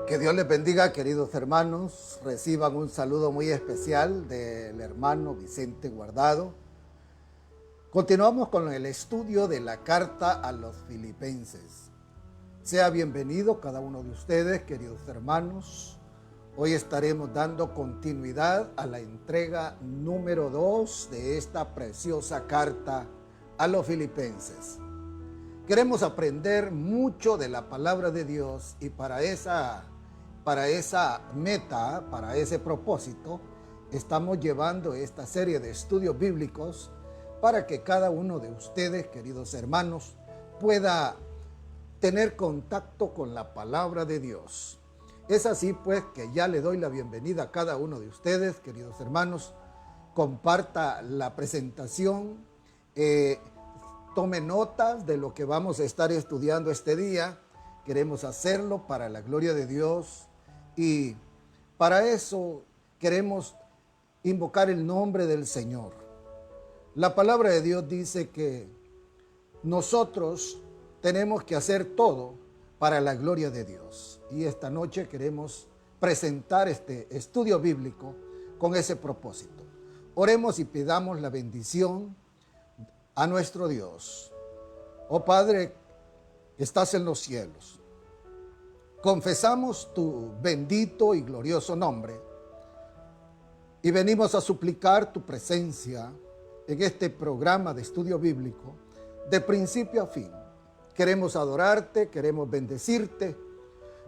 Que Dios les bendiga, queridos hermanos. Reciban un saludo muy especial del hermano Vicente Guardado. Continuamos con el estudio de la carta a los Filipenses. Sea bienvenido cada uno de ustedes, queridos hermanos. Hoy estaremos dando continuidad a la entrega número 2 de esta preciosa carta a los Filipenses. Queremos aprender mucho de la palabra de Dios y para esa meta, para ese propósito, estamos llevando esta serie de estudios bíblicos para que cada uno de ustedes, queridos hermanos, pueda tener contacto con la palabra de Dios. Es así pues que ya le doy la bienvenida a cada uno de ustedes, queridos hermanos. Comparta la presentación, tome notas de lo que vamos a estar estudiando este día. Queremos hacerlo para la gloria de Dios y para eso queremos invocar el nombre del Señor. La palabra de Dios dice que nosotros tenemos que hacer todo para la gloria de Dios. Y esta noche queremos presentar este estudio bíblico con ese propósito. Oremos y pidamos la bendición a nuestro Dios. Oh Padre, que estás en los cielos, confesamos tu bendito y glorioso nombre y venimos a suplicar tu presencia en este programa de estudio bíblico de principio a fin. Queremos adorarte, queremos bendecirte,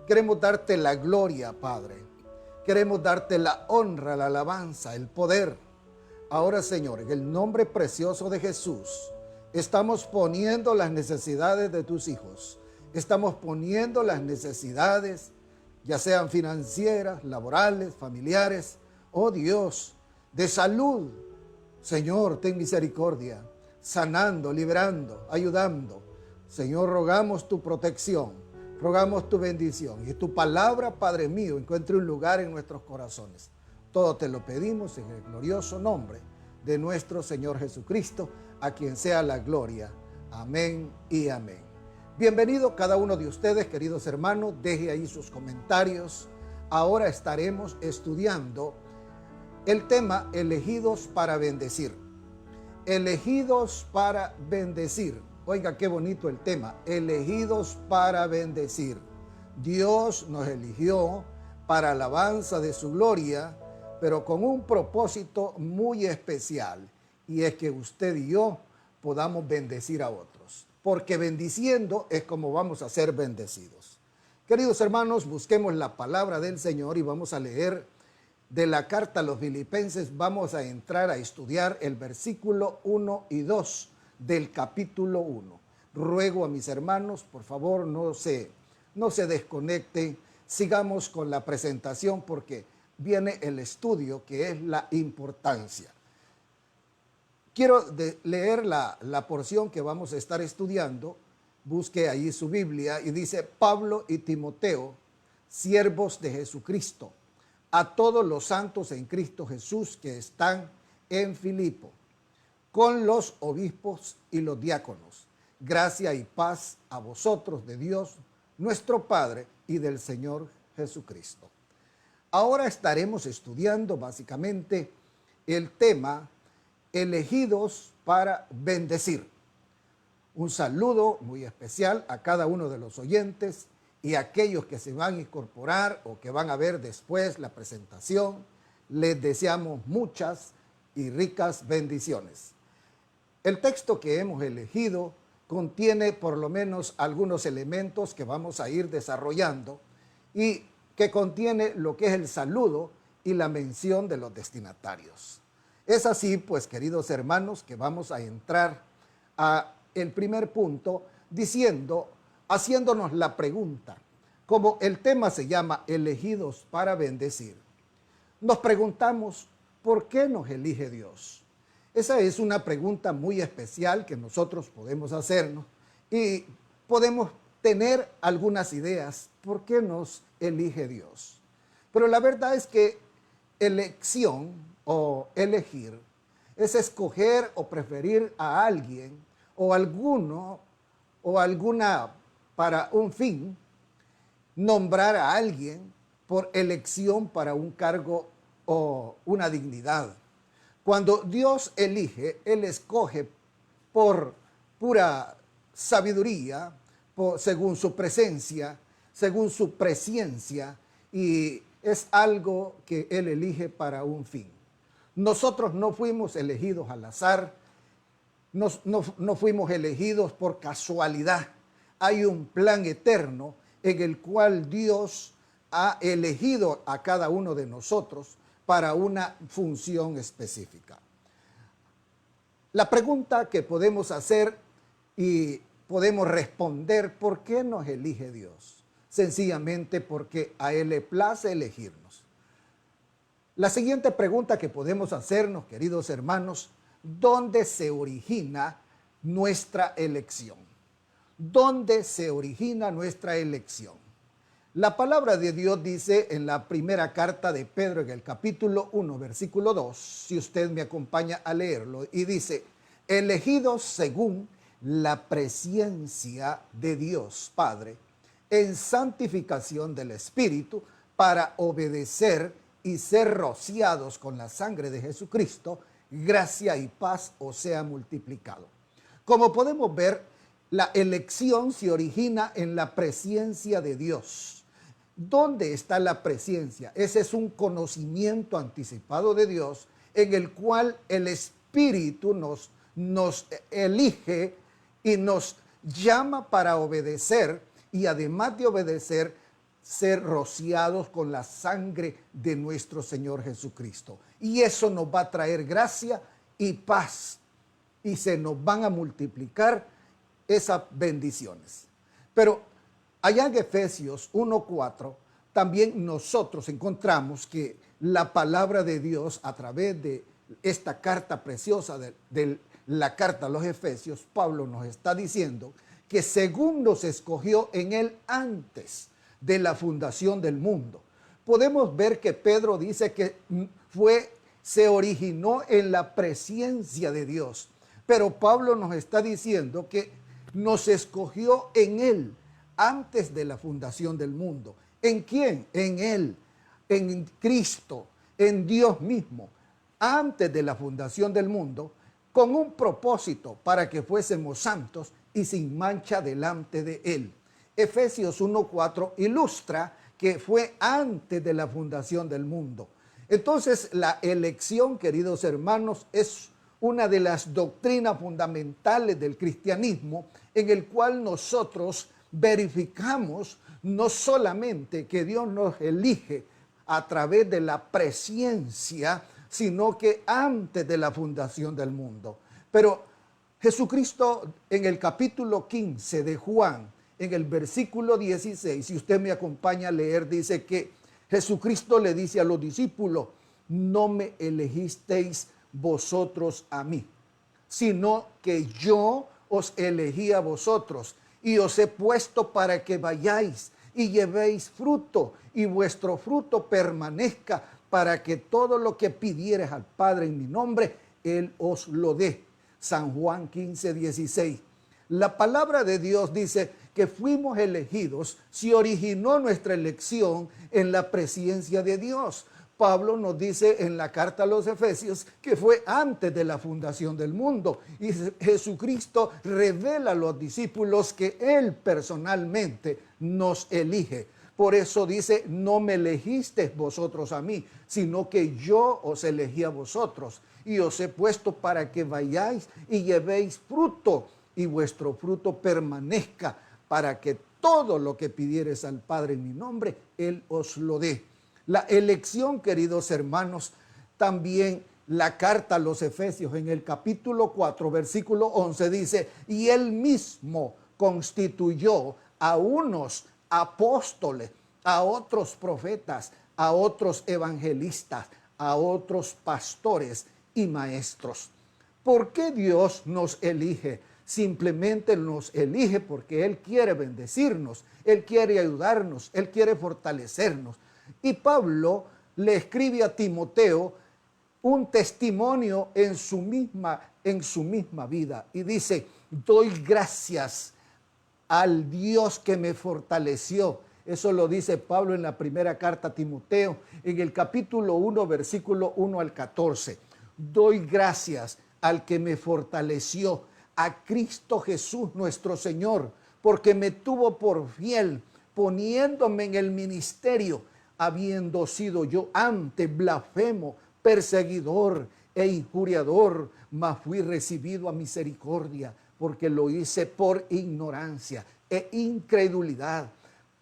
queremos darte la gloria, Padre. Queremos darte la honra, la alabanza, el poder. Ahora, Señor, en el nombre precioso de Jesús, estamos poniendo las necesidades de tus hijos. Estamos poniendo las necesidades, ya sean financieras, laborales, familiares, oh Dios, de salud. Señor, ten misericordia, sanando, liberando, ayudando. Señor, rogamos tu protección, rogamos tu bendición y tu palabra, Padre mío, encuentre un lugar en nuestros corazones. Todo te lo pedimos en el glorioso nombre de nuestro Señor Jesucristo, a quien sea la gloria. Amén y amén. Bienvenido cada uno de ustedes, queridos hermanos. Deje ahí sus comentarios. Ahora estaremos estudiando el tema elegidos para bendecir. Elegidos para bendecir. Oiga, qué bonito el tema. Elegidos para bendecir. Dios nos eligió para alabanza de su gloria, pero con un propósito muy especial. Y es que usted y yo podamos bendecir a otros. Porque bendiciendo es como vamos a ser bendecidos. Queridos hermanos, busquemos la palabra del Señor y vamos a leer de la carta a los Filipenses. Vamos a entrar a estudiar el versículo 1 y 2 del capítulo 1. Ruego a mis hermanos, por favor, no se desconecten. Sigamos con la presentación porque viene el estudio, que es la importancia. Quiero leer la porción que vamos a estar estudiando. Busque ahí su Biblia y dice: Pablo y Timoteo, siervos de Jesucristo, a todos los santos en Cristo Jesús que están en Filipo, con los obispos y los diáconos. Gracia y paz a vosotros de Dios, nuestro Padre, y del Señor Jesucristo. Ahora estaremos estudiando básicamente el tema elegidos para bendecir. Un saludo muy especial a cada uno de los oyentes y a aquellos que se van a incorporar o que van a ver después la presentación. Les deseamos muchas y ricas bendiciones. El texto que hemos elegido contiene por lo menos algunos elementos que vamos a ir desarrollando y que contiene lo que es el saludo y la mención de los destinatarios. Es así, pues, queridos hermanos, que vamos a entrar a el primer punto haciéndonos la pregunta. Como el tema se llama elegidos para bendecir, nos preguntamos, ¿por qué nos elige Dios? Esa es una pregunta muy especial que nosotros podemos hacernos y podemos tener algunas ideas. ¿Por qué nos elige Dios? Pero la verdad es que elección o elegir es escoger o preferir a alguien o alguno o alguna para un fin nombrar a alguien por elección para un cargo o una dignidad. Cuando Dios elige, Él escoge por pura sabiduría, según su presencia, según su presciencia, y es algo que Él elige para un fin. Nosotros no fuimos elegidos al azar, no fuimos elegidos por casualidad. Hay un plan eterno en el cual Dios ha elegido a cada uno de nosotros para una función específica. La pregunta que podemos hacer y podemos responder, ¿por qué nos elige Dios? Sencillamente porque a Él le place elegirnos. La siguiente pregunta que podemos hacernos, queridos hermanos, ¿dónde se origina nuestra elección? ¿Dónde se origina nuestra elección? La palabra de Dios dice en la primera carta de Pedro, en el capítulo 1, versículo 2, si usted me acompaña a leerlo, y dice, elegidos según la presciencia de Dios Padre, en santificación del Espíritu, para obedecer y ser rociados con la sangre de Jesucristo, gracia y paz os sea multiplicado. Como podemos ver, la elección se origina en la presciencia de Dios. ¿Dónde está la presciencia? Ese es un conocimiento anticipado de Dios en el cual el Espíritu nos elige y nos llama para obedecer, y además de obedecer, ser rociados con la sangre de nuestro Señor Jesucristo. Y eso nos va a traer gracia y paz, y se nos van a multiplicar esas bendiciones. Pero allá en Efesios 1:4, también nosotros encontramos que la palabra de Dios, a través de esta carta preciosa de la carta a los Efesios, Pablo nos está diciendo que según nos escogió en Él antes de la fundación del mundo. Podemos ver que Pedro dice que se originó en la presciencia de Dios, pero Pablo nos está diciendo que nos escogió en Él antes de la fundación del mundo. ¿En quién? En Él, en Cristo, en Dios mismo, antes de la fundación del mundo, con un propósito para que fuésemos santos y sin mancha delante de Él. Efesios 1:4 ilustra que fue antes de la fundación del mundo. Entonces, la elección, queridos hermanos, es una de las doctrinas fundamentales del cristianismo, en el cual nosotros verificamos no solamente que Dios nos elige a través de la presciencia, sino que antes de la fundación del mundo. Pero Jesucristo, en el capítulo 15 de Juan, en el versículo 16, si usted me acompaña a leer, dice que Jesucristo le dice a los discípulos, no me elegisteis vosotros a mí, sino que yo os elegí a vosotros y os he puesto para que vayáis y llevéis fruto y vuestro fruto permanezca, para que todo lo que pidieres al Padre en mi nombre, Él os lo dé. San Juan 15:16. La palabra de Dios dice que fuimos elegidos, se originó nuestra elección en la presciencia de Dios. Pablo nos dice en la carta a los Efesios que fue antes de la fundación del mundo, y Jesucristo revela a los discípulos que Él personalmente nos elige. Por eso dice, no me elegisteis vosotros a mí, sino que yo os elegí a vosotros y os he puesto para que vayáis y llevéis fruto y vuestro fruto permanezca, para que todo lo que pidieres al Padre en mi nombre, Él os lo dé. La elección, queridos hermanos, también la carta a los Efesios en el capítulo 4, versículo 11 dice, y Él mismo constituyó a unos apóstoles, a otros profetas, a otros evangelistas, a otros pastores y maestros. ¿Por qué Dios nos elige? Simplemente nos elige porque Él quiere bendecirnos, Él quiere ayudarnos, Él quiere fortalecernos. Y Pablo le escribe a Timoteo un testimonio en su misma vida y dice, doy gracias al Dios que me fortaleció Eso lo dice Pablo en la primera carta a Timoteo, en el capítulo 1, versículo 1 al 14. Doy gracias al que me fortaleció, a Cristo Jesús nuestro Señor, porque me tuvo por fiel, poniéndome en el ministerio, habiendo sido yo antes blasfemo, perseguidor e injuriador, mas fui recibido a misericordia, porque lo hice por ignorancia e incredulidad.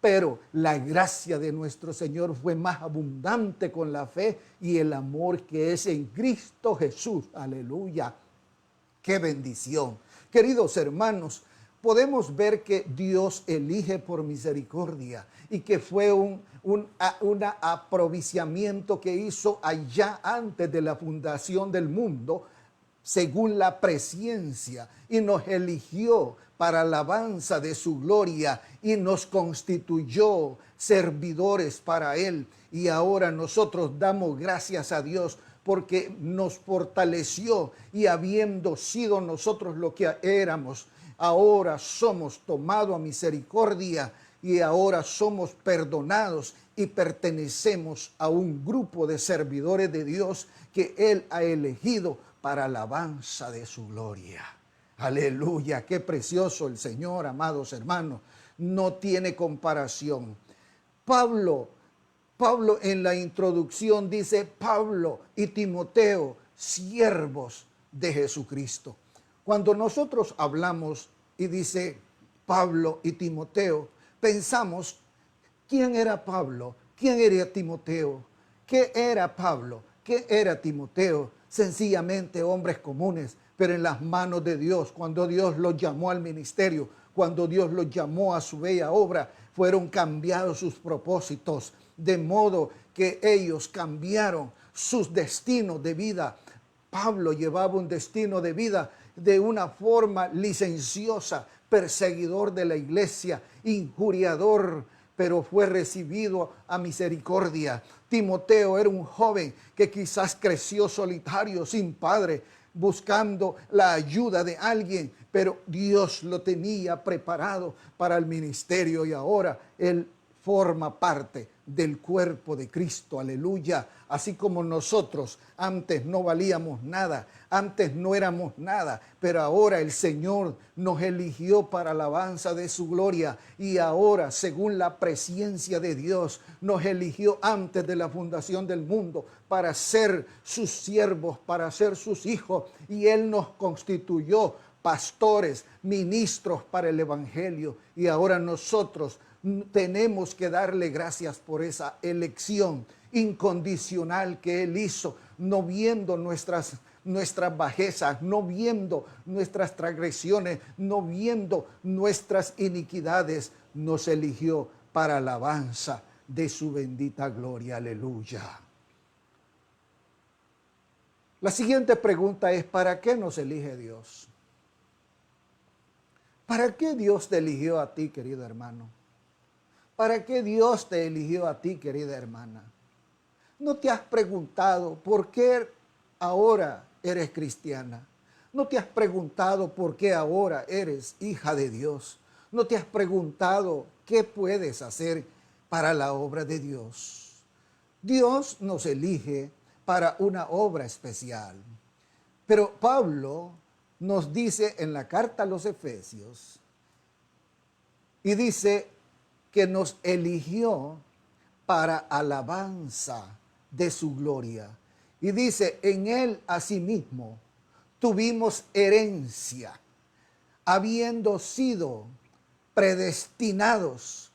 Pero la gracia de nuestro Señor fue más abundante con la fe y el amor que es en Cristo Jesús. Aleluya. ¡Qué bendición! Queridos hermanos, podemos ver que Dios elige por misericordia y que fue un aproviciamiento que hizo allá antes de la fundación del mundo, según la presciencia, y nos eligió para alabanza de su gloria y nos constituyó servidores para Él. Y ahora nosotros damos gracias a Dios porque nos fortaleció y habiendo sido nosotros lo que éramos, ahora somos tomados a misericordia y ahora somos perdonados y pertenecemos a un grupo de servidores de Dios que Él ha elegido para alabanza de su gloria. Aleluya, qué precioso el Señor, amados hermanos, no tiene comparación. Pablo en la introducción dice, Pablo y Timoteo, siervos de Jesucristo. Cuando nosotros hablamos y dice Pablo y Timoteo, pensamos, ¿quién era Pablo? ¿Quién era Timoteo? ¿Qué era Pablo? ¿Qué era Timoteo? Sencillamente hombres comunes, pero en las manos de Dios, cuando Dios los llamó al ministerio, cuando Dios los llamó a su bella obra, fueron cambiados sus propósitos, de modo que ellos cambiaron sus destinos de vida. Pablo llevaba un destino de vida de una forma licenciosa, perseguidor de la iglesia, injuriador, pero fue recibido a misericordia. Timoteo era un joven que quizás creció solitario, sin padre, buscando la ayuda de alguien, pero Dios lo tenía preparado para el ministerio y ahora él forma parte del cuerpo de Cristo, aleluya. Así como nosotros antes no valíamos nada, antes no éramos nada, pero ahora el Señor nos eligió para alabanza de su gloria y ahora, según la presciencia de Dios, nos eligió antes de la fundación del mundo para ser sus siervos, para ser sus hijos, y Él nos constituyó pastores, ministros para el evangelio, y ahora nosotros tenemos que darle gracias por esa elección incondicional que Él hizo, no viendo nuestras bajezas, no viendo nuestras transgresiones, no viendo nuestras iniquidades, nos eligió para alabanza de su bendita gloria, aleluya. La siguiente pregunta es, ¿para qué nos elige Dios? ¿Para qué Dios te eligió a ti, querido hermano? ¿Para qué Dios te eligió a ti, querida hermana? ¿No te has preguntado por qué ahora eres cristiana? ¿No te has preguntado por qué ahora eres hija de Dios? ¿No te has preguntado qué puedes hacer para la obra de Dios? Dios nos elige para una obra especial. Pero Pablo nos dice en la carta a los Efesios, y dice que nos eligió para alabanza de su gloria. Y dice, en Él asimismo tuvimos herencia, habiendo sido predestinados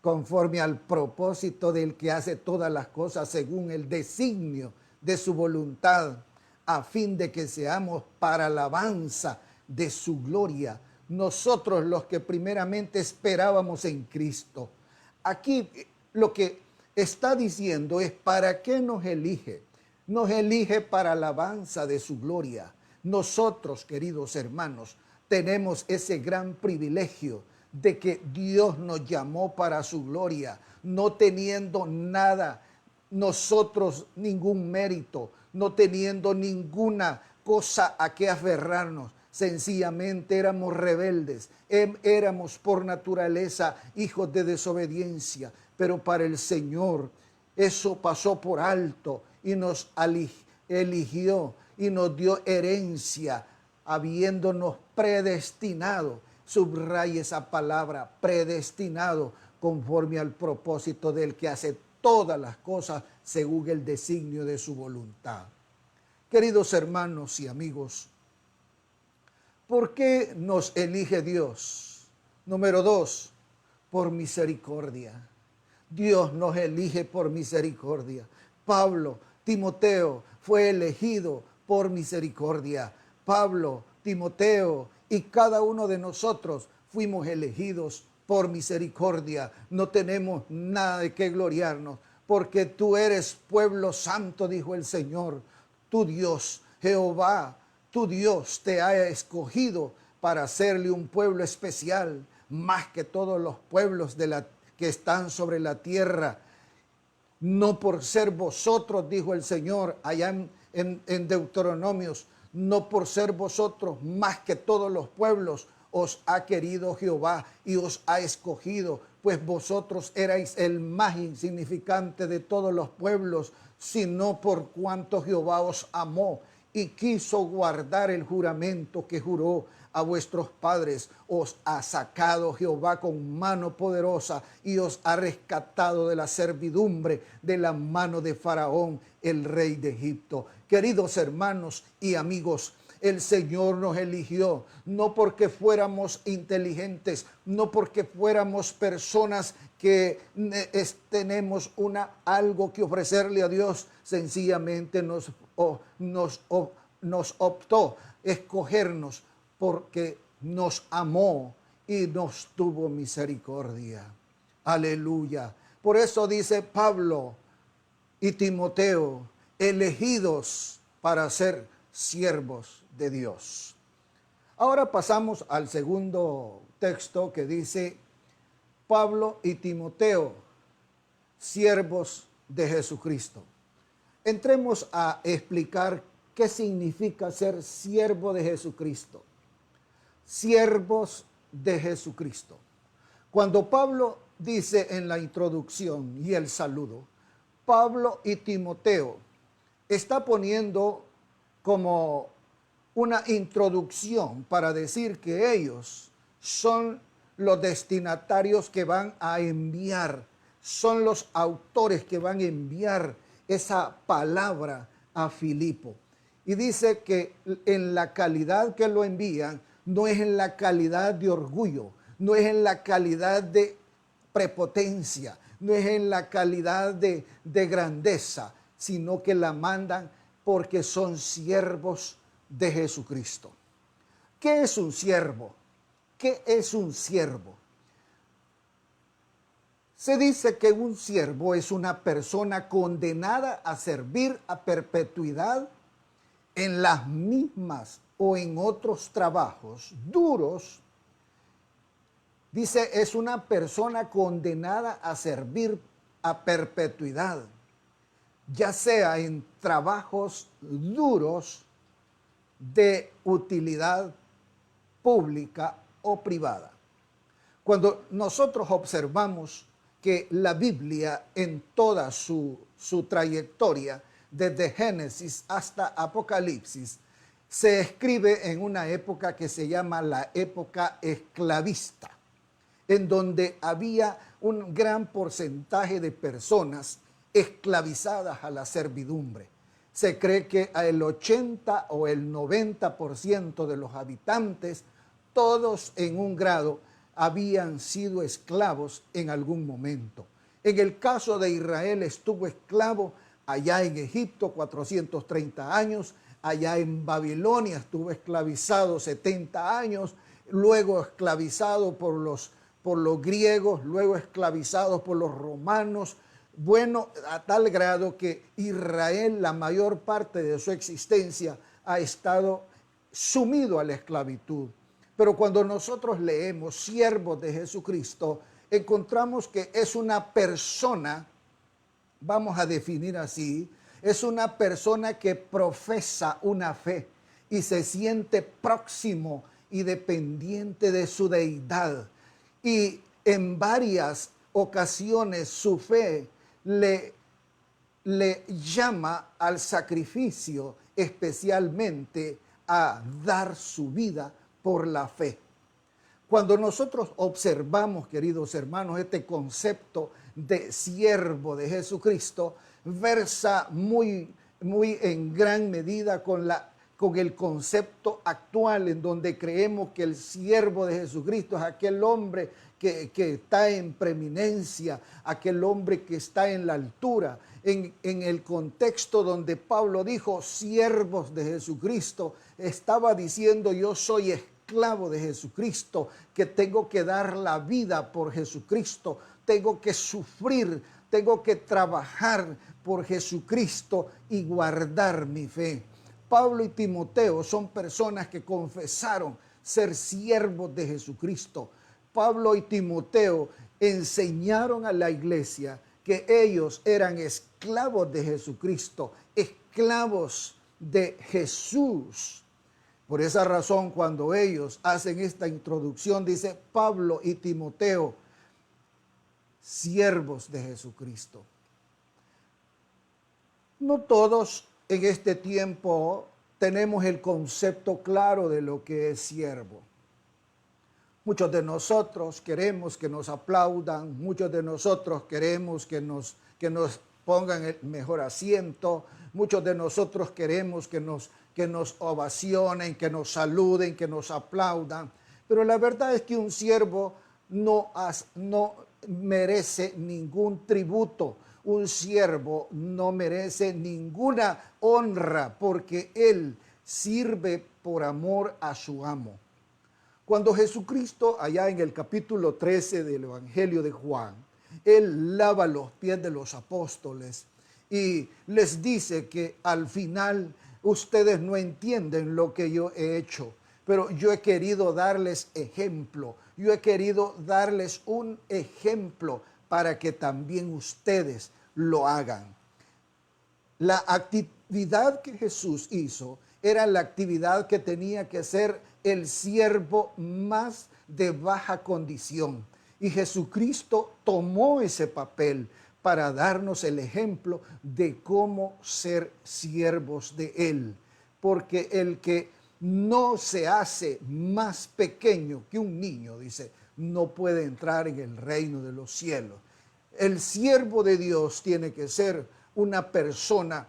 conforme al propósito del que hace todas las cosas según el designio de su voluntad, a fin de que seamos para alabanza de su gloria, nosotros los que primeramente esperábamos en Cristo. Aquí lo que está diciendo es, ¿para qué nos elige? Nos elige para alabanza de su gloria. Nosotros, queridos hermanos, tenemos ese gran privilegio de que Dios nos llamó para su gloria, no teniendo nada nosotros, ningún mérito, no teniendo ninguna cosa a que aferrarnos, Sencillamente éramos rebeldes, éramos por naturaleza hijos de desobediencia, pero para el Señor eso pasó por alto y nos eligió y nos dio herencia, habiéndonos predestinado. Subraya esa palabra, predestinado, conforme al propósito del que hace todas las cosas según el designio de su voluntad. Queridos hermanos y amigos, ¿por qué nos elige Dios? Número 2, por misericordia. Dios nos elige por misericordia. Pablo, Timoteo fue elegido por misericordia. Pablo, Timoteo y cada uno de nosotros fuimos elegidos por misericordia. No tenemos nada de qué gloriarnos, porque tú eres pueblo santo, dijo el Señor. Tu Dios, Jehová, tu Dios te ha escogido para hacerle un pueblo especial, más que todos los pueblos que están sobre la tierra. No por ser vosotros, dijo el Señor allá en Deuteronomios, no por ser vosotros más que todos los pueblos, os ha querido Jehová y os ha escogido, pues vosotros erais el más insignificante de todos los pueblos, sino por cuanto Jehová os amó y quiso guardar el juramento que juró a vuestros padres. Os ha sacado Jehová con mano poderosa y os ha rescatado de la servidumbre, de la mano de Faraón, el rey de Egipto. Queridos hermanos y amigos, el Señor nos eligió, no porque fuéramos inteligentes, no porque fuéramos personas que tenemos algo que ofrecerle a Dios. Sencillamente nos optó escogernos porque nos amó y nos tuvo misericordia. Aleluya. Por eso dice Pablo y Timoteo, elegidos para ser siervos de Dios. Ahora pasamos al segundo texto que dice Pablo y Timoteo, siervos de Jesucristo. Entremos a explicar qué significa ser siervo de Jesucristo. Siervos de Jesucristo. Cuando Pablo dice en la introducción y el saludo, Pablo y Timoteo, está poniendo como una introducción para decir que ellos son los destinatarios que van a enviar, son los autores que van a enviar esa palabra a Filipo. Y dice que en la calidad que lo envían, no es en la calidad de orgullo, no es en la calidad de prepotencia, no es en la calidad de grandeza, sino que la mandan porque son siervos de Jesucristo. ¿Qué es un siervo? ¿Qué es un siervo? Se dice que un siervo es una persona condenada a servir a perpetuidad en las mismas o en otros trabajos duros. Dice, es una persona condenada a servir a perpetuidad, ya sea en trabajos duros de utilidad pública o privada. Cuando nosotros observamos que la Biblia en toda su trayectoria, desde Génesis hasta Apocalipsis, se escribe en una época que se llama la época esclavista, en donde había un gran porcentaje de personas esclavizadas a la servidumbre. Se cree que el 80 o el 90% de los habitantes, todos en un grado, habían sido esclavos en algún momento. En el caso de Israel estuvo esclavo allá en Egipto 430 años, allá en Babilonia estuvo esclavizado 70 años, luego esclavizado por los griegos, luego esclavizado por los romanos. Bueno, a tal grado que Israel, la mayor parte de su existencia, ha estado sumido a la esclavitud. Pero cuando nosotros leemos siervos de Jesucristo, encontramos que es una persona, vamos a definir así, es una persona que profesa una fe, y se siente próximo y dependiente de su deidad. Y en varias ocasiones su fe le llama al sacrificio, especialmente a dar su vida por la fe. Cuando nosotros observamos, queridos hermanos, este concepto de siervo de Jesucristo, versa muy en gran medida con el concepto actual, en donde creemos que el siervo de Jesucristo es aquel hombre que está en preeminencia, aquel hombre que está en la altura. En el contexto donde Pablo dijo siervos de Jesucristo, estaba diciendo: yo soy esclavo de Jesucristo, que tengo que dar la vida por Jesucristo, tengo que sufrir, tengo que trabajar por Jesucristo y guardar mi fe. Pablo y Timoteo son personas que confesaron ser siervos de Jesucristo. Pablo y Timoteo enseñaron a la iglesia que ellos eran esclavos de Jesucristo, esclavos de Jesús. Por esa razón, cuando ellos hacen esta introducción, dice Pablo y Timoteo, siervos de Jesucristo. No todos en este tiempo tenemos el concepto claro de lo que es siervo. Muchos de nosotros queremos que nos aplaudan, muchos de nosotros queremos que nos pongan el mejor asiento, muchos de nosotros queremos que nos ovacionen, que nos saluden, que nos aplaudan. Pero la verdad es que un siervo no merece ningún tributo. Un siervo no merece ninguna honra porque él sirve por amor a su amo. Cuando Jesucristo, allá en el capítulo 13 del Evangelio de Juan, él lava los pies de los apóstoles y les dice que al final ustedes no entienden lo que yo he hecho, pero yo he querido darles ejemplo, yo he querido darles un ejemplo para que también ustedes lo hagan. La actividad que Jesús hizo era la actividad que tenía que ser el siervo más de baja condición. Y Jesucristo tomó ese papel para darnos el ejemplo de cómo ser siervos de Él. Porque el que no se hace más pequeño que un niño, dice, no puede entrar en el reino de los cielos. El siervo de Dios tiene que ser una persona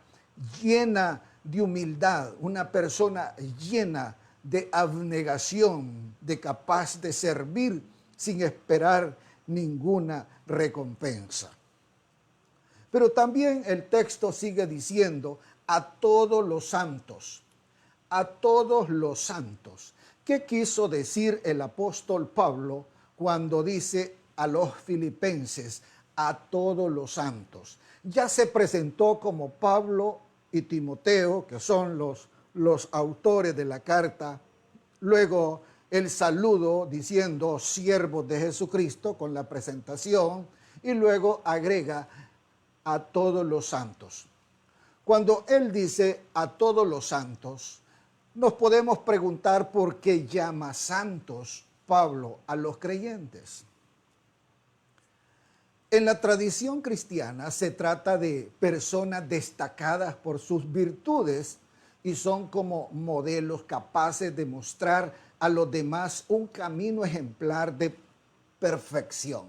llena de humildad, una persona llena de abnegación, de capaz de servir sin esperar ninguna recompensa. Pero también el texto sigue diciendo a todos los santos, a todos los santos. ¿Qué quiso decir el apóstol Pablo cuando dice a los filipenses, a todos los santos? Ya se presentó como Pablo y Timoteo, que son los autores de la carta. Luego el saludo diciendo siervos de Jesucristo con la presentación, y luego agrega a todos los santos. Cuando él dice a todos los santos, nos podemos preguntar por qué llama santos Pablo a los creyentes. En la tradición cristiana se trata de personas destacadas por sus virtudes y son como modelos capaces de mostrar a los demás un camino ejemplar de perfección.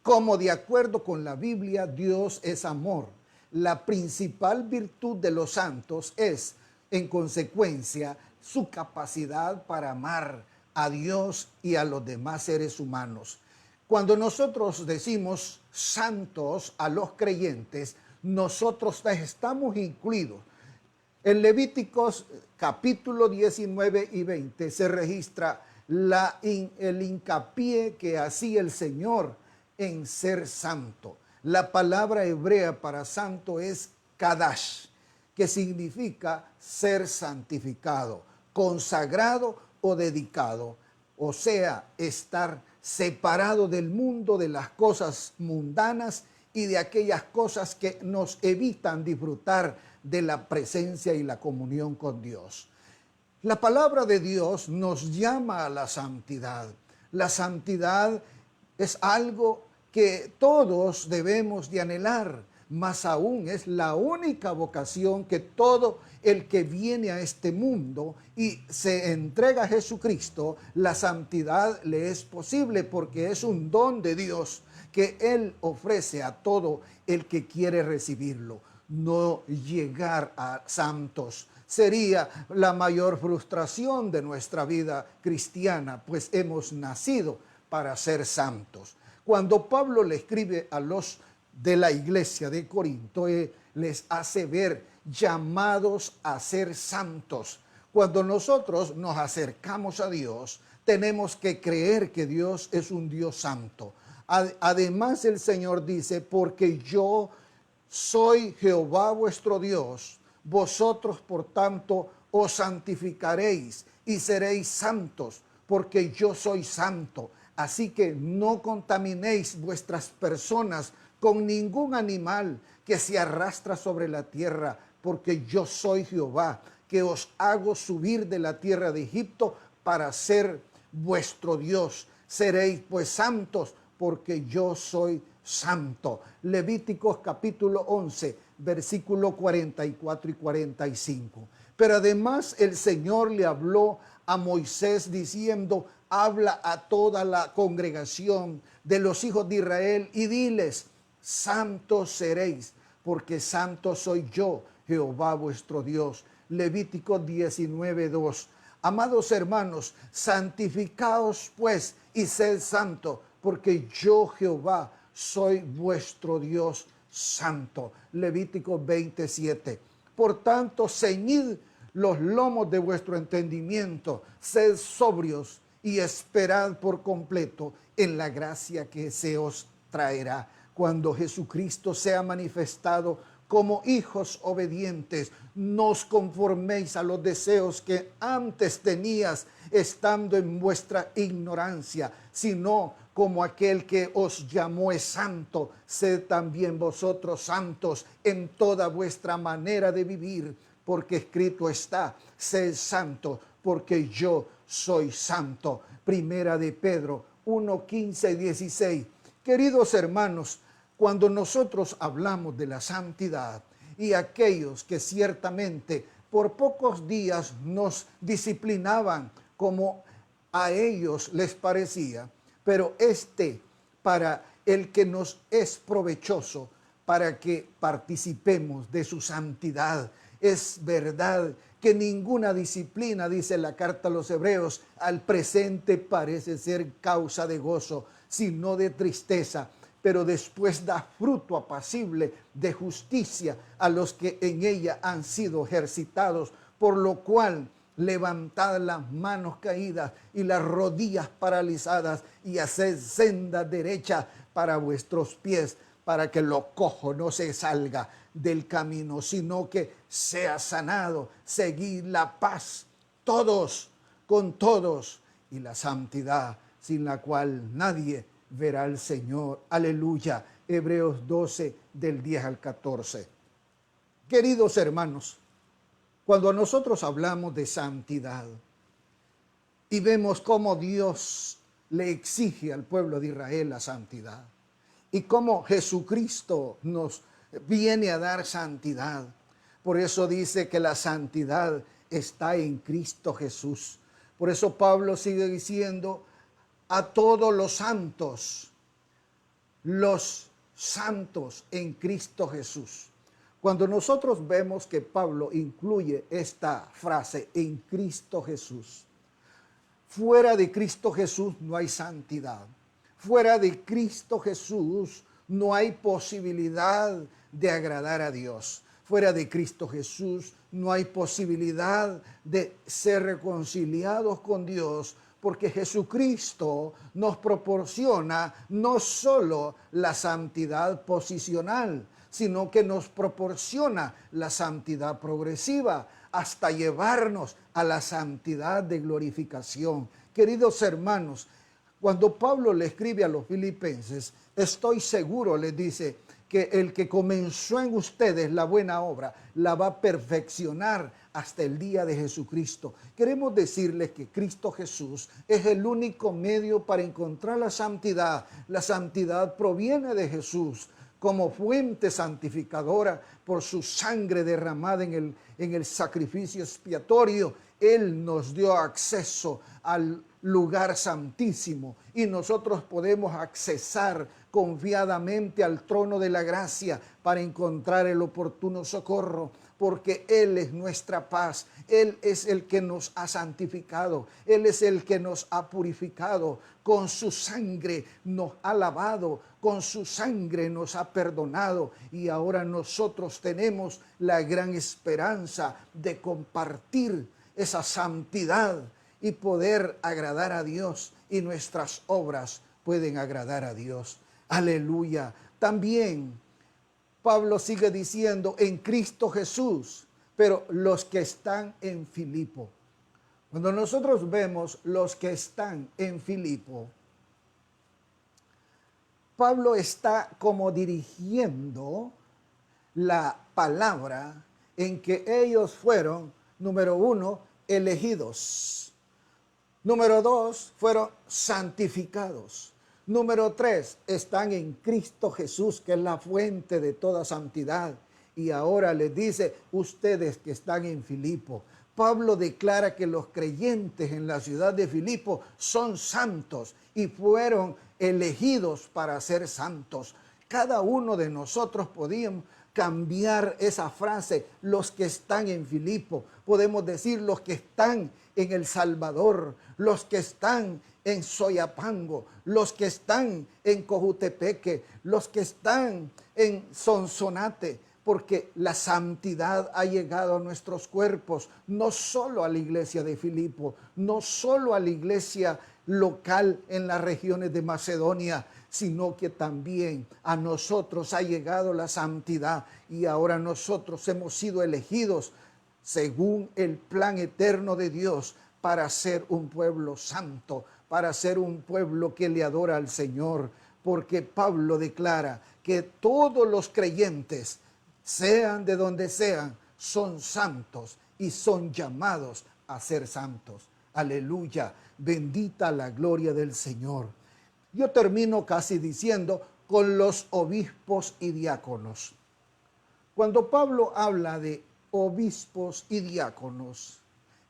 Como de acuerdo con la Biblia, Dios es amor. La principal virtud de los santos es, en consecuencia, su capacidad para amar a Dios y a los demás seres humanos. Cuando nosotros decimos santos a los creyentes, nosotros estamos incluidos. En Levíticos capítulo 19 y 20 se registra el hincapié que hacía el Señor en ser santo. La palabra hebrea para santo es kadash, que significa ser santificado, consagrado o dedicado, o sea, estar separado del mundo, de las cosas mundanas y de aquellas cosas que nos evitan disfrutar de la presencia y la comunión con Dios. La palabra de Dios nos llama a la santidad. La santidad es algo que todos debemos de anhelar, más aún es la única vocación que todo el que viene a este mundo y se entrega a Jesucristo, la santidad le es posible porque es un don de Dios que Él ofrece a todo el que quiere recibirlo. No llegar a santos sería la mayor frustración de nuestra vida cristiana, pues hemos nacido para ser santos. Cuando Pablo le escribe a los de la iglesia de Corinto, les hace ver llamados a ser santos. Cuando nosotros nos acercamos a Dios, tenemos que creer que Dios es un Dios santo. Además, el Señor dice, porque yo soy Jehová vuestro Dios, vosotros por tanto os santificaréis y seréis santos, porque yo soy santo. Así que no contaminéis vuestras personas con ningún animal que se arrastra sobre la tierra, porque yo soy Jehová, que os hago subir de la tierra de Egipto para ser vuestro Dios. Seréis pues santos, porque yo soy santo. Levíticos capítulo 11, versículo 44 y 45. Pero además el Señor le habló a Moisés diciendo, habla a toda la congregación de los hijos de Israel y diles, santos seréis, porque santo soy yo, Jehová vuestro Dios. Levítico 19, 2. Amados hermanos, santificaos pues y sed santos, porque yo Jehová soy vuestro Dios santo. Levítico 27. Por tanto, ceñid los lomos de vuestro entendimiento, sed sobrios y esperad por completo en la gracia que se os traerá cuando Jesucristo sea manifestado. Como hijos obedientes, no os conforméis a los deseos que antes tenías estando en vuestra ignorancia, sino como aquel que os llamó es santo, sed también vosotros santos en toda vuestra manera de vivir, porque escrito está, sed santo, porque yo soy santo. Primera de Pedro 1, 15 y 16. Queridos hermanos, cuando nosotros hablamos de la santidad y aquellos que ciertamente por pocos días nos disciplinaban como a ellos les parecía, pero para el que nos es provechoso, para que participemos de su santidad. Es verdad que ninguna disciplina, dice la carta a los Hebreos, al presente parece ser causa de gozo, sino de tristeza, pero después da fruto apacible de justicia a los que en ella han sido ejercitados, por lo cual levantad las manos caídas y las rodillas paralizadas y haced senda derecha para vuestros pies, para que lo cojo no se salga del camino, sino que sea sanado. Seguid la paz todos con todos y la santidad, sin la cual nadie verá al Señor. Aleluya. Hebreos 12 del 10 al 14. Queridos hermanos, cuando nosotros hablamos de santidad y vemos cómo Dios le exige al pueblo de Israel la santidad y cómo Jesucristo nos viene a dar santidad, por eso dice que la santidad está en Cristo Jesús. Por eso Pablo sigue diciendo a todos los santos en Cristo Jesús. Cuando nosotros vemos que Pablo incluye esta frase, en Cristo Jesús, fuera de Cristo Jesús no hay santidad. Fuera de Cristo Jesús no hay posibilidad de agradar a Dios. Fuera de Cristo Jesús no hay posibilidad de ser reconciliados con Dios, porque Jesucristo nos proporciona no solo la santidad posicional, sino que nos proporciona la santidad progresiva hasta llevarnos a la santidad de glorificación. Queridos hermanos, cuando Pablo le escribe a los filipenses, estoy seguro, les dice, que el que comenzó en ustedes la buena obra la va a perfeccionar hasta el día de Jesucristo. Queremos decirles que Cristo Jesús es el único medio para encontrar la santidad. La santidad proviene de Jesús como fuente santificadora por su sangre derramada en el sacrificio expiatorio. Él nos dio acceso al lugar santísimo y nosotros podemos accesar confiadamente al trono de la gracia para encontrar el oportuno socorro, porque Él es nuestra paz. Él es el que nos ha santificado. Él es el que nos ha purificado. Con su sangre nos ha lavado. Con su sangre nos ha perdonado. Y ahora nosotros tenemos la gran esperanza de compartir esa santidad y poder agradar a Dios. Y nuestras obras pueden agradar a Dios. Aleluya. También Pablo sigue diciendo en Cristo Jesús, pero los que están en Filipo. Cuando nosotros vemos los que están en Filipo, Pablo está como dirigiendo la palabra en que ellos fueron, número 1, elegidos. Número 2, fueron santificados. Número 3, están en Cristo Jesús, que es la fuente de toda santidad. Y ahora les dice, ustedes que están en Filipo. Pablo declara que los creyentes en la ciudad de Filipo son santos y fueron elegidos para ser santos. Cada uno de nosotros podíamos cambiar esa frase, los que están en Filipo. Podemos decir los que están en El Salvador, los que están en Soyapango, los que están en Cojutepeque, los que están en Sonsonate, porque la santidad ha llegado a nuestros cuerpos, no solo a la iglesia de Filipo, no solo a la iglesia local en las regiones de Macedonia, sino que también a nosotros ha llegado la santidad y ahora nosotros hemos sido elegidos según el plan eterno de Dios para ser un pueblo santo, para ser un pueblo que le adora al Señor, porque Pablo declara que todos los creyentes, sean de donde sean, son santos y son llamados a ser santos. Aleluya, bendita la gloria del Señor. Yo termino casi diciendo con los obispos y diáconos. Cuando Pablo habla de obispos y diáconos,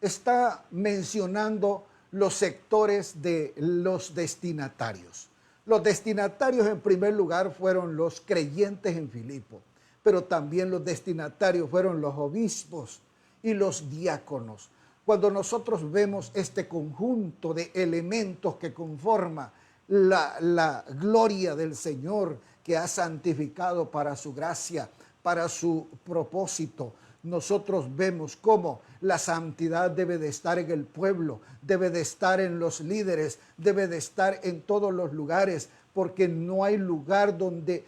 está mencionando los sectores de los destinatarios. Los destinatarios en primer lugar fueron los creyentes en Filipo, pero también los destinatarios fueron los obispos y los diáconos. Cuando nosotros vemos este conjunto de elementos que conforma la gloria del Señor que ha santificado para su gracia, para su propósito, nosotros vemos cómo la santidad debe de estar en el pueblo, debe de estar en los líderes, debe de estar en todos los lugares, porque no hay lugar donde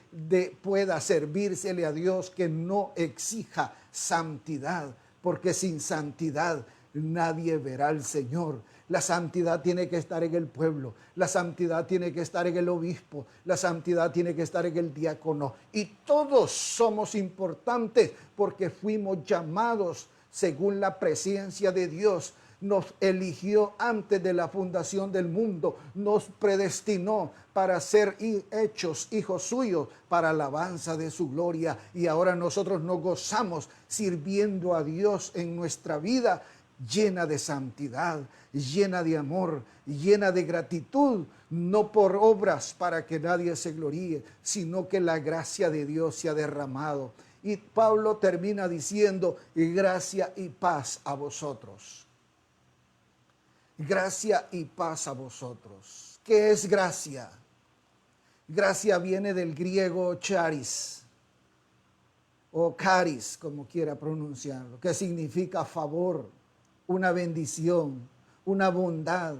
pueda servírsele a Dios que no exija santidad, porque sin santidad nadie verá al Señor. La santidad tiene que estar en el pueblo, la santidad tiene que estar en el obispo, la santidad tiene que estar en el diácono. Y todos somos importantes porque fuimos llamados según la presencia de Dios. Nos eligió antes de la fundación del mundo, nos predestinó para ser hechos hijos suyos para alabanza de su gloria. Y ahora nosotros nos gozamos sirviendo a Dios en nuestra vida, llena de santidad, llena de amor, llena de gratitud, no por obras para que nadie se gloríe, sino que la gracia de Dios se ha derramado. Y Pablo termina diciendo, gracia y paz a vosotros. Gracia y paz a vosotros. ¿Qué es gracia? Gracia viene del griego charis, o caris, como quiera pronunciarlo, que significa favor, una bendición, una bondad,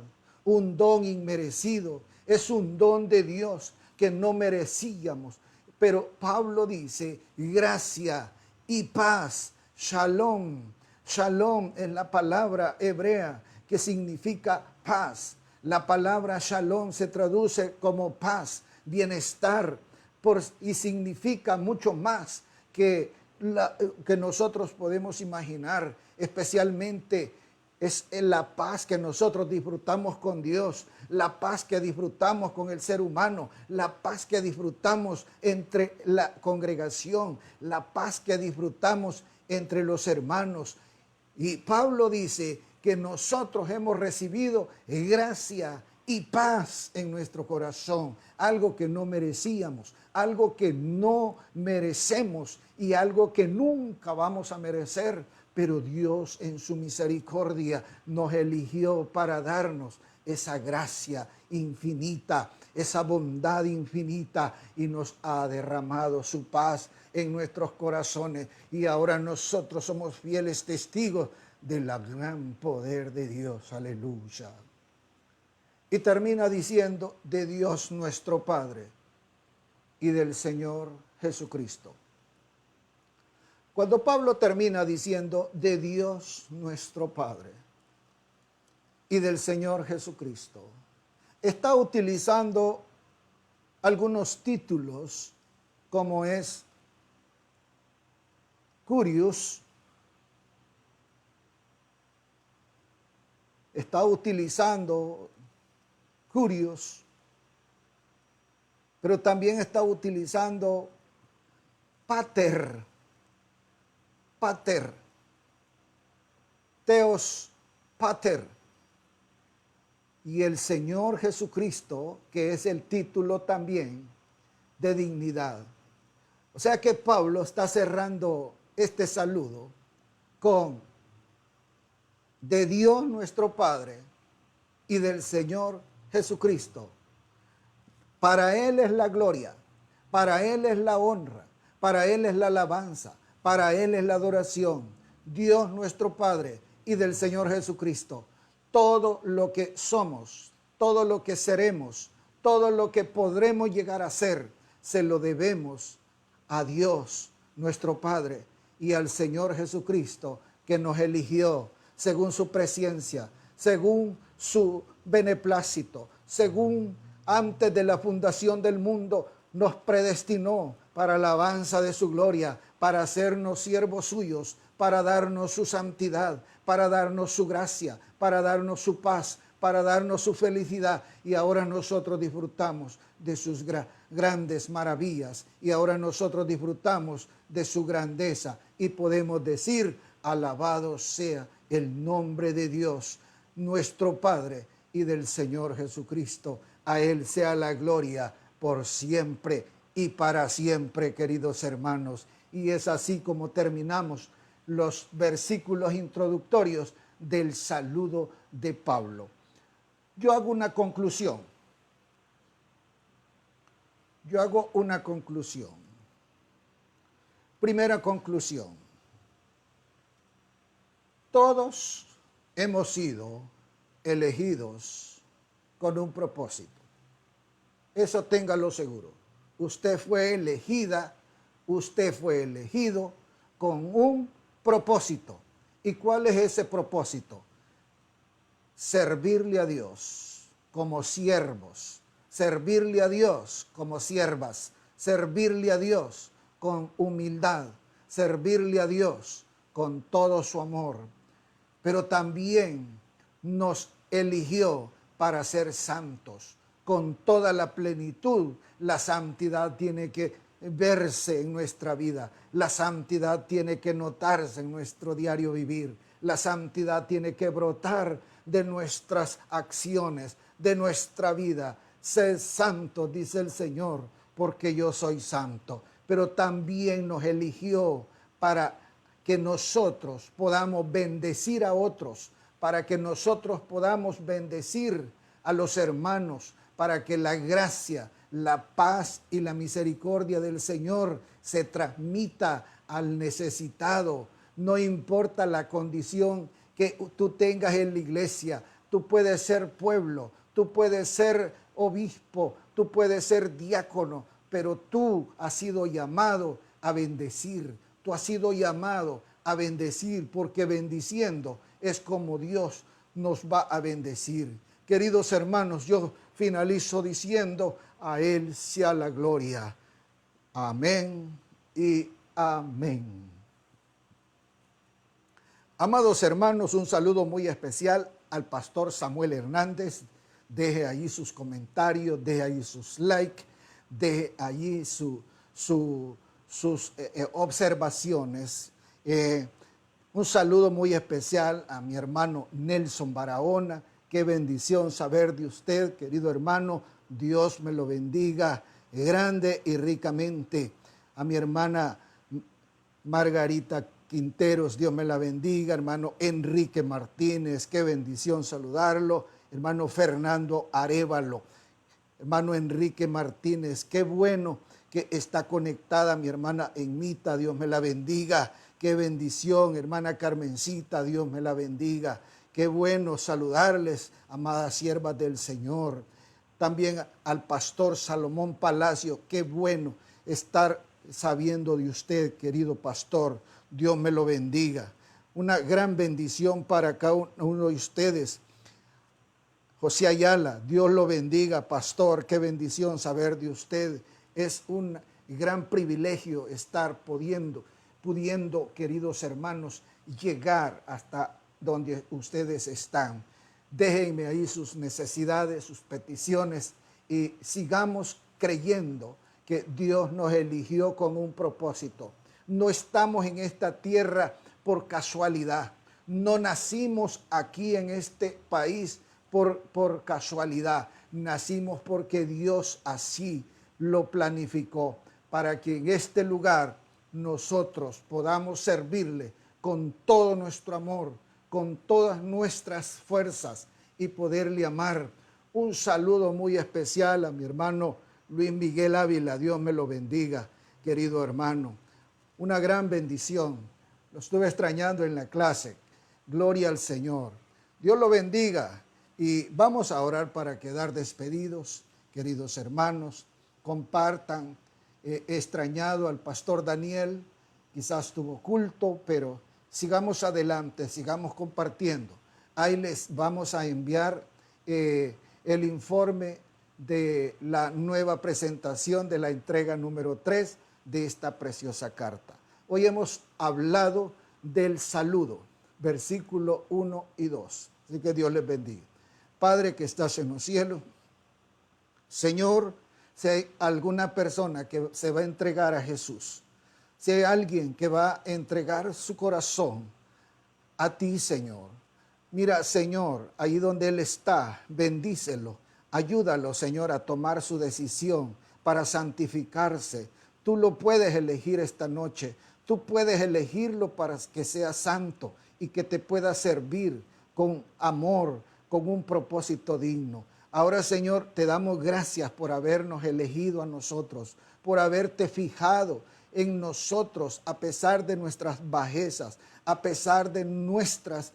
un don inmerecido. Es un don de Dios que no merecíamos. Pero Pablo dice gracia y paz, shalom. Shalom es la palabra hebrea que significa paz. La palabra shalom se traduce como paz, bienestar, y significa mucho más que que nosotros podemos imaginar, especialmente es la paz que nosotros disfrutamos con Dios, la paz que disfrutamos con el ser humano, la paz que disfrutamos entre la congregación, la paz que disfrutamos entre los hermanos. Y Pablo dice que nosotros hemos recibido gracia y paz en nuestro corazón, algo que no merecíamos, algo que no merecemos y algo que nunca vamos a merecer, pero Dios en su misericordia nos eligió para darnos esa gracia infinita, esa bondad infinita, y nos ha derramado su paz en nuestros corazones, y ahora nosotros somos fieles testigos del gran poder de Dios. Aleluya. Y termina diciendo, de Dios nuestro Padre y del Señor Jesucristo. Cuando Pablo termina diciendo, de Dios nuestro Padre y del Señor Jesucristo, está utilizando algunos títulos como es Curios, está utilizando Curios, pero también está utilizando Pater, Theos Pater, y el Señor Jesucristo, que es el título también de dignidad. O sea que Pablo está cerrando este saludo con de Dios nuestro Padre y del Señor Jesucristo. Para Él es la gloria, para Él es la honra, para Él es la alabanza, para Él es la adoración. Dios nuestro Padre y del Señor Jesucristo. Todo lo que somos, todo lo que seremos, todo lo que podremos llegar a ser, se lo debemos a Dios nuestro Padre y al Señor Jesucristo, que nos eligió según su presciencia, según su beneplácito, según antes de la fundación del mundo nos predestinó para la alabanza de su gloria, para hacernos siervos suyos, para darnos su santidad, para darnos su gracia, para darnos su paz, para darnos su felicidad. Y ahora nosotros disfrutamos de sus grandes maravillas, y ahora nosotros disfrutamos de su grandeza, y podemos decir, alabado sea el nombre de Dios, nuestro Padre, y del Señor Jesucristo. A Él sea la gloria por siempre y para siempre, queridos hermanos. Y es así como terminamos los versículos introductorios del saludo de Pablo. Yo hago una conclusión. Primera conclusión. Todos hemos sido elegidos con un propósito. Eso téngalo seguro. Usted fue elegida, usted fue elegido con un propósito. ¿Y cuál es ese propósito? Servirle a Dios como siervos, servirle a Dios como siervas, servirle a Dios con humildad, servirle a Dios con todo su amor. Pero también nos eligió para ser santos, con toda la plenitud. La santidad tiene que verse en nuestra vida, la santidad tiene que notarse en nuestro diario vivir, la santidad tiene que brotar de nuestras acciones, de nuestra vida. Sed santos, dice el Señor, porque yo soy santo. Pero también nos eligió para que nosotros podamos bendecir a otros, para que nosotros podamos bendecir a los hermanos, para que la gracia, la paz y la misericordia del Señor se transmita al necesitado. No importa la condición que tú tengas en la iglesia, tú puedes ser pueblo, tú puedes ser obispo, tú puedes ser diácono, pero tú has sido llamado a bendecir, tú has sido llamado a bendecir, porque bendiciendo es como Dios nos va a bendecir. Queridos hermanos, yo finalizo diciendo, a Él sea la gloria. Amén y amén. Amados hermanos, un saludo muy especial al pastor Samuel Hernández. Deje allí sus comentarios, deje allí sus likes, deje allí sus observaciones. Un saludo muy especial a mi hermano Nelson Barahona. Qué bendición saber de usted, querido hermano. Dios me lo bendiga grande y ricamente. A mi hermana Margarita Quinteros, Dios me la bendiga. Hermano Enrique Martínez, qué bendición saludarlo. Hermano Fernando Arévalo, hermano Enrique Martínez, qué bueno que está conectada mi hermana Enmita, Dios me la bendiga. Qué bendición, hermana Carmencita, Dios me la bendiga. Qué bueno saludarles, amadas siervas del Señor. También al pastor Salomón Palacio, qué bueno estar sabiendo de usted, querido pastor. Dios me lo bendiga. Una gran bendición para cada uno de ustedes. José Ayala, Dios lo bendiga, pastor. Qué bendición saber de usted. Es un gran privilegio estar pudiendo, queridos hermanos, llegar hasta donde ustedes están. Déjenme ahí sus necesidades, sus peticiones y sigamos creyendo que Dios nos eligió con un propósito. No estamos en esta tierra por casualidad. No nacimos aquí en este país por casualidad. Nacimos porque Dios así lo planificó, para que en este lugar nosotros podamos servirle con todo nuestro amor, con todas nuestras fuerzas y poderle amar. Un saludo muy especial a mi hermano Luis Miguel Ávila. Dios me lo bendiga, querido hermano. Una gran bendición. Lo estuve extrañando en la clase. Gloria al Señor. Dios lo bendiga. Y vamos a orar para quedar despedidos, queridos hermanos. Compartan. He extrañado al pastor Daniel. Quizás tuvo culto, pero sigamos adelante, sigamos compartiendo. Ahí les vamos a enviar el informe de la nueva presentación de la entrega número 3 de esta preciosa carta. Hoy hemos hablado del saludo, versículo 1 y 2. Así que Dios les bendiga. Padre que estás en los cielos, Señor, si hay alguna persona que se va a entregar a Jesús, si hay alguien que va a entregar su corazón a ti, Señor, mira, Señor, ahí donde Él está, bendícelo, ayúdalo, Señor, a tomar su decisión para santificarse. Tú lo puedes elegir esta noche, tú puedes elegirlo para que sea santo y que te pueda servir con amor, con un propósito digno. Ahora, Señor, te damos gracias por habernos elegido a nosotros, por haberte fijado en nosotros a pesar de nuestras bajezas, a pesar de nuestras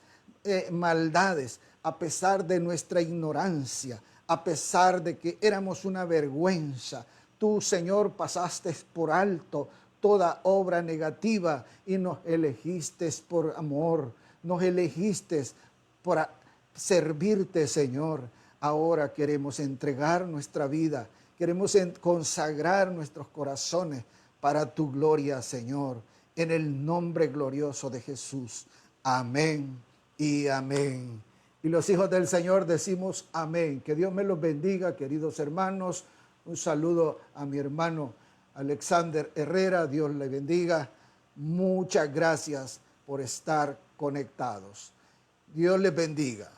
maldades, a pesar de nuestra ignorancia, a pesar de que éramos una vergüenza. Tú, Señor, pasaste por alto toda obra negativa y nos elegiste por amor, nos elegiste por servirte, Señor. Ahora queremos entregar nuestra vida, queremos consagrar nuestros corazones para tu gloria, Señor, en el nombre glorioso de Jesús. Amén y amén. Y los hijos del Señor decimos amén. Que Dios me los bendiga, queridos hermanos. Un saludo a mi hermano Alexander Herrera. Dios le bendiga. Muchas gracias por estar conectados. Dios les bendiga.